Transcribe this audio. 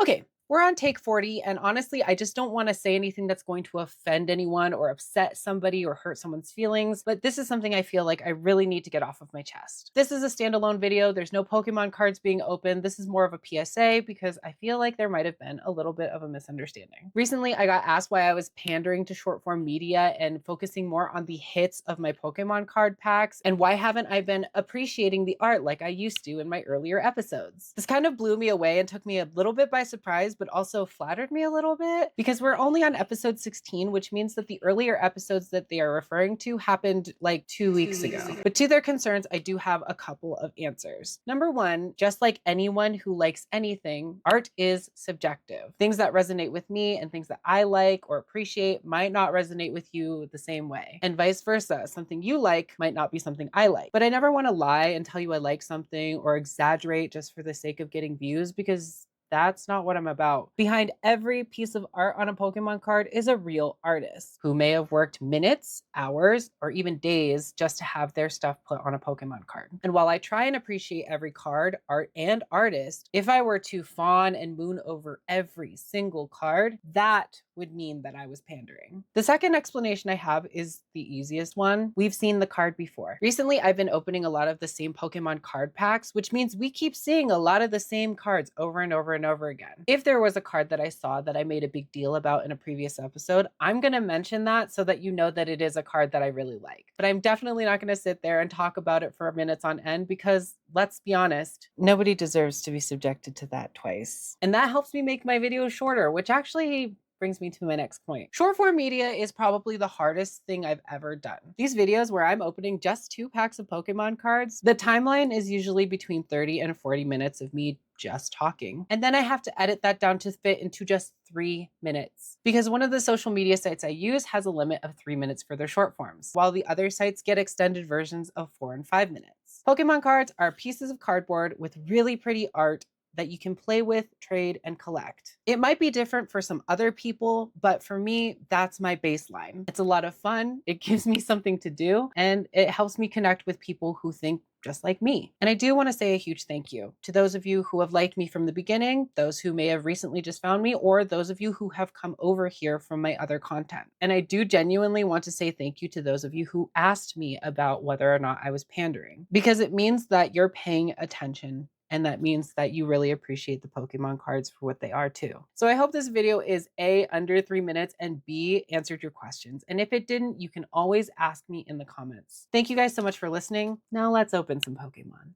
Okay, we're on take 40, and honestly, I just don't want to say anything that's going to offend anyone or upset somebody or hurt someone's feelings, but this is something I feel like I really need to get off of my chest. This is a standalone video. There's no Pokemon cards being opened. This is more of a PSA because I feel like there might have been a little bit of a misunderstanding. Recently, I got asked why I was pandering to short form media and focusing more on the hits of my Pokemon card packs, and why haven't I been appreciating the art like I used to in my earlier episodes. This kind of blew me away and took me a little bit by surprise, but also flattered me a little bit because we're only on episode 16, which means that the earlier episodes that they are referring to happened like 2 weeks ago. But to their concerns, I do have a couple of answers. Number one, just like anyone who likes anything, art is subjective. Things that resonate with me and things that I like or appreciate might not resonate with you the same way, and vice versa. Something you like might not be something I like. But I never want to lie and tell you I like something or exaggerate just for the sake of getting views, because that's not what I'm about. Behind every piece of art on a Pokemon card is a real artist who may have worked minutes, hours, or even days just to have their stuff put on a Pokemon card. And while I try and appreciate every card, art, and artist, if I were to fawn and moon over every single card, that would mean that I was pandering. The second explanation I have is the easiest one. We've seen the card before. Recently, I've been opening a lot of the same Pokemon card packs, which means we keep seeing a lot of the same cards over and over and over again. If there was a card that I saw that I made a big deal about in a previous episode, I'm going to mention that so that you know that it is a card that I really like. But I'm definitely not going to sit there and talk about it for minutes on end because, let's be honest, nobody deserves to be subjected to that twice. And that helps me make my videos shorter, which actually brings me to my next point. Short form media is probably the hardest thing I've ever done. These videos where I'm opening just 2 packs of Pokemon cards, the timeline is usually between 30 and 40 minutes of me just talking. And then I have to edit that down to fit into just 3 minutes. Because one of the social media sites I use has a limit of 3 minutes for their short forms, while the other sites get extended versions of 4 and 5 minutes. Pokemon cards are pieces of cardboard with really pretty art that you can play with, trade, and collect. It might be different for some other people, but for me, that's my baseline. It's a lot of fun, it gives me something to do, and it helps me connect with people who think just like me. And I do want to say a huge thank you to those of you who have liked me from the beginning, those who may have recently just found me, or those of you who have come over here from my other content. And I do genuinely want to say thank you to those of you who asked me about whether or not I was pandering, because it means that you're paying attention. And that means that you really appreciate the Pokemon cards for what they are too. So I hope this video is A, under 3 minutes, and B, answered your questions. And if it didn't, you can always ask me in the comments. Thank you guys so much for listening. Now let's open some Pokemon.